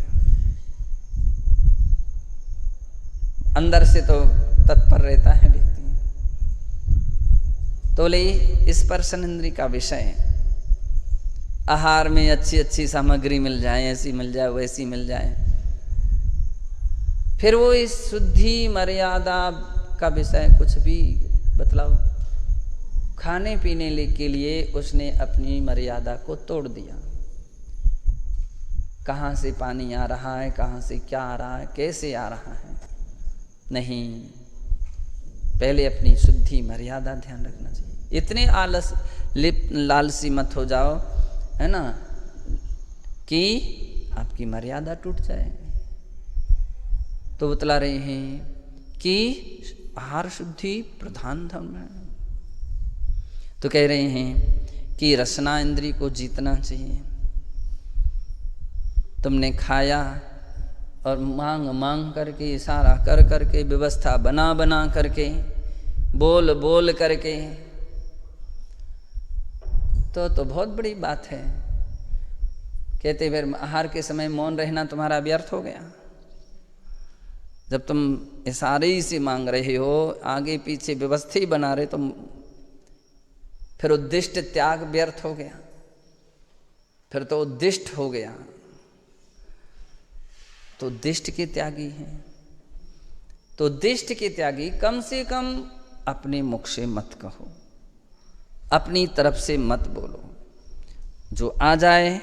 अंदर से तो तत्पर रहता है व्यक्ति। तो ले स्पर्शन इंद्रिय का विषय, आहार में अच्छी अच्छी सामग्री मिल जाए, ऐसी मिल जाए, वैसी मिल जाए, फिर वो इस शुद्धि मर्यादा का विषय कुछ भी बतलाओ, खाने पीने के लिए उसने अपनी मर्यादा को तोड़ दिया। कहाँ से पानी आ रहा है, कहाँ से क्या आ रहा है, कैसे आ रहा है, नहीं, पहले अपनी शुद्धि मर्यादा ध्यान रखना चाहिए। इतने आलस लालसी मत हो जाओ, है ना, कि आपकी मर्यादा टूट जाए। तो बतला रहे हैं कि आहार शुद्धि प्रधान धर्म है। तो कह रहे हैं कि रसना इंद्रिय को जीतना चाहिए। तुमने खाया और मांग मांग करके, इशारा कर करके, व्यवस्था बना बना करके, बोल बोल करके, तो बहुत बड़ी बात है। कहते फिर आहार के समय मौन रहना तुम्हारा व्यर्थ हो गया। जब तुम इशारे ही से मांग रहे हो, आगे पीछे व्यवस्था ही बना रहे, तो फिर उद्दिष्ट त्याग व्यर्थ हो गया, फिर तो उद्दिष्ट हो गया। तो उद्दिष्ट के त्यागी हैं, तो उद्दिष्ट के त्यागी कम से कम अपने मुख से मत कहो, अपनी तरफ से मत बोलो, जो आ जाए।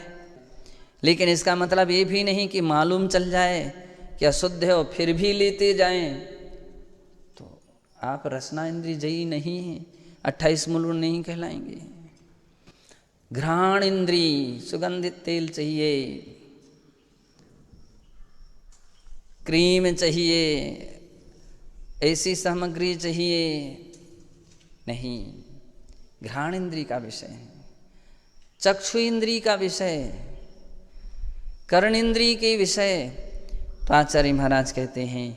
लेकिन इसका मतलब ये भी नहीं कि मालूम चल जाए कि अशुद्ध है और फिर भी लेते जाएं, तो आप रसना इंद्रिय जयी नहीं है, 28 मूल नहीं कहलाएंगे। घ्राण इंद्रिय, सुगंधित तेल चाहिए, क्रीम चाहिए, ऐसी सामग्री चाहिए, नहीं, घ्राण इंद्रिय का विषय है। चक्षु इंद्रिय का विषय, कर्ण इंद्रिय के विषय, तो आचार्य महाराज कहते हैं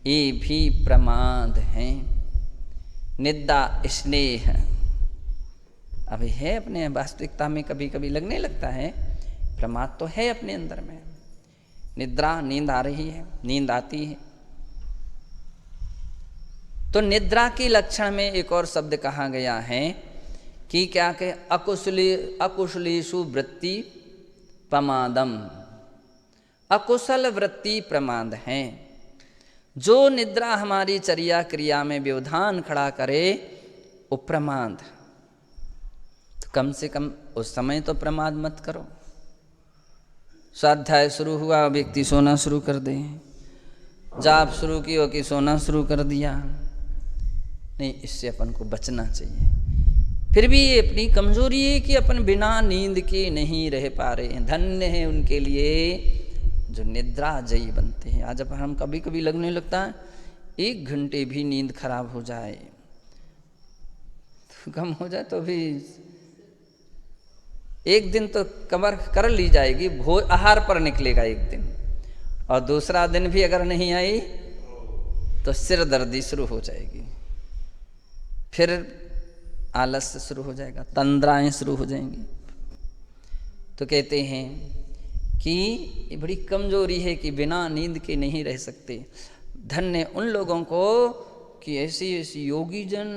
ये भी प्रमाद हैं। निद्रा, स्नेह अभी है अपने वास्तविकता में, कभी कभी लगने लगता है प्रमाद तो है अपने अंदर में। निद्रा, नींद आ रही है, नींद आती है, तो निद्रा के लक्षण में एक और शब्द कहा गया है कि क्या के अकुशलेषु वृत्ति प्रमादम, अकुशल वृत्ति प्रमाद है। जो निद्रा हमारी चर्या क्रिया में व्यवधान खड़ा करे वो प्रमाद। तो कम से कम उस समय तो प्रमाद मत करो। स्वाध्याय शुरू हुआ, व्यक्ति सोना शुरू कर दे, जाप शुरू की हो कि सोना शुरू कर दिया, नहीं, इससे अपन को बचना चाहिए। फिर भी ये अपनी कमजोरी है कि अपन बिना नींद के नहीं रह पा रहे हैं। धन्य है उनके लिए जो निद्रा जयी बनते हैं। आज अब हम कभी कभी लगने लगता है 1 घंटे भी नींद खराब हो जाए, तो कम हो जाए तो भी एक दिन तो कमर कर ली जाएगी, भोज आहार पर निकलेगा एक दिन, और दूसरा दिन भी अगर नहीं आई तो सिर दर्दी शुरू हो जाएगी, फिर आलस्य शुरू हो जाएगा, तंद्राएं शुरू हो जाएंगी। तो कहते हैं कि ये बड़ी कमजोरी है कि बिना नींद के नहीं रह सकते। धन्य उन लोगों को कि ऐसी ऐसी योगी जन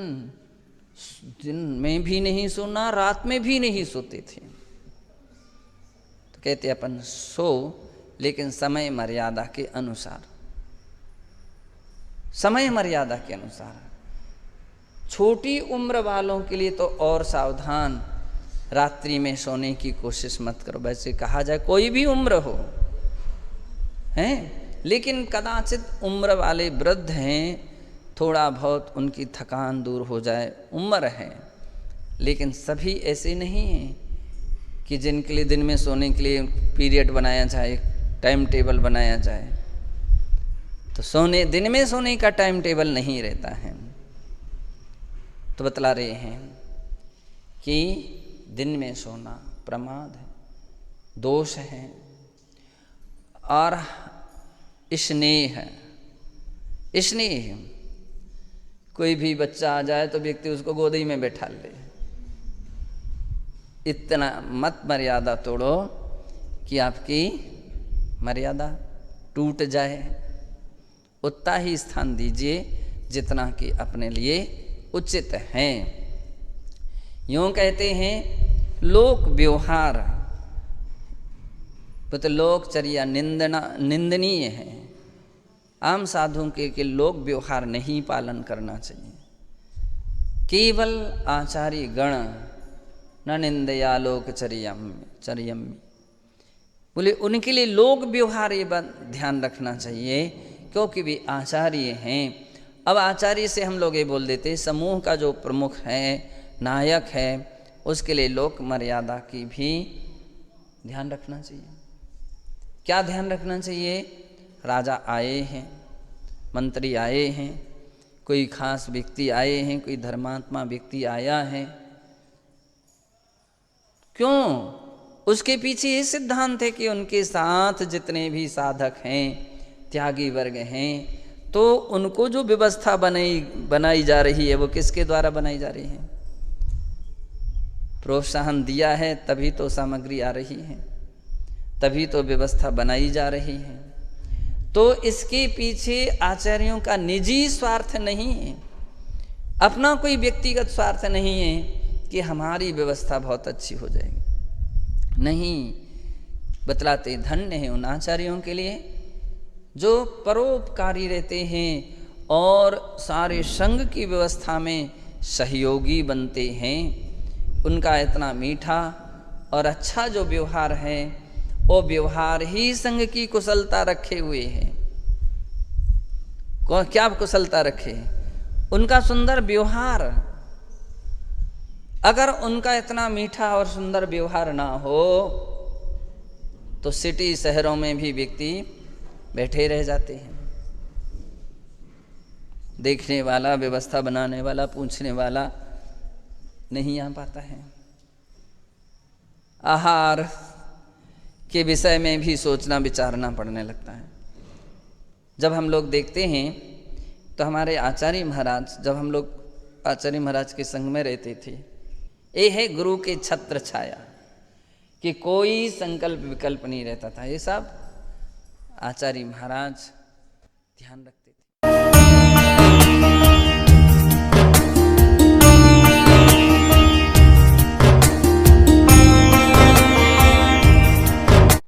दिन में भी नहीं सोना, रात में भी नहीं सोते थे। तो कहते अपन सो, लेकिन समय मर्यादा के अनुसार, समय मर्यादा के अनुसार। छोटी उम्र वालों के लिए तो और सावधान, रात्रि में सोने की कोशिश मत करो। वैसे कहा जाए कोई भी उम्र हो हैं, लेकिन कदाचित उम्र वाले वृद्ध हैं, थोड़ा बहुत उनकी थकान दूर हो जाए, उम्र है। लेकिन सभी ऐसे नहीं हैं कि जिनके लिए दिन में सोने के लिए पीरियड बनाया जाए, टाइम टेबल बनाया जाए। तो दिन में सोने का टाइम टेबल नहीं रहता है। तो बतला रहे हैं कि दिन में सोना प्रमाद है, दोष है। और स्नेह है, स्नेह, कोई भी बच्चा आ जाए तो व्यक्ति उसको गोदी में बैठा ले। इतना मत मर्यादा तोड़ो कि आपकी मर्यादा टूट जाए। उतना ही स्थान दीजिए जितना कि अपने लिए उचित है। यूँ कहते हैं लोक व्यवहार, तो लोकचर्या निंदनीय है। आम साधुओं के लोक व्यवहार नहीं पालन करना चाहिए। केवल आचार्य गण न निंदया लोकचर्यम, बोले उनके लिए लोक व्यवहार ये बात ध्यान रखना चाहिए, क्योंकि वे आचार्य हैं। अब आचार्य से हम लोग ये बोल देते, समूह का जो प्रमुख है, नायक है, उसके लिए लोक मर्यादा की भी ध्यान रखना चाहिए। क्या ध्यान रखना चाहिए? राजा आए हैं, मंत्री आए हैं, कोई खास व्यक्ति आए हैं, कोई धर्मात्मा व्यक्ति आया है, क्यों? उसके पीछे ये सिद्धांत है कि उनके साथ जितने भी साधक हैं, त्यागी वर्ग हैं, तो उनको जो व्यवस्था बनाई जा रही है वो किसके द्वारा बनाई जा रही है? प्रोत्साहन दिया है तभी तो सामग्री आ रही है, तभी तो व्यवस्था बनाई जा रही है। तो इसके पीछे आचार्यों का निजी स्वार्थ नहीं है, अपना कोई व्यक्तिगत स्वार्थ नहीं है कि हमारी व्यवस्था बहुत अच्छी हो जाएगी। नहीं, बतलाते धन्य है उन आचार्यों के लिए जो परोपकारी रहते हैं और सारे संघ की व्यवस्था में सहयोगी बनते हैं। उनका इतना मीठा और अच्छा जो व्यवहार है, वो व्यवहार ही संघ की कुशलता रखे हुए है। क्या कुशलता रखे? उनका सुंदर व्यवहार। अगर उनका इतना मीठा और सुंदर व्यवहार ना हो तो सिटी शहरों में भी व्यक्ति बैठे रह जाते हैं। देखने वाला, व्यवस्था बनाने वाला, पूछने वाला नहीं आ पाता है। आहार के विषय में भी सोचना विचारना पड़ने लगता है। जब हम लोग देखते हैं तो हमारे आचार्य महाराज, जब हम लोग आचार्य महाराज के संग में रहते थे, ये है गुरु के छत्र छाया कि कोई संकल्प विकल्प नहीं रहता था। ये सब आचार्य महाराज ध्यान रख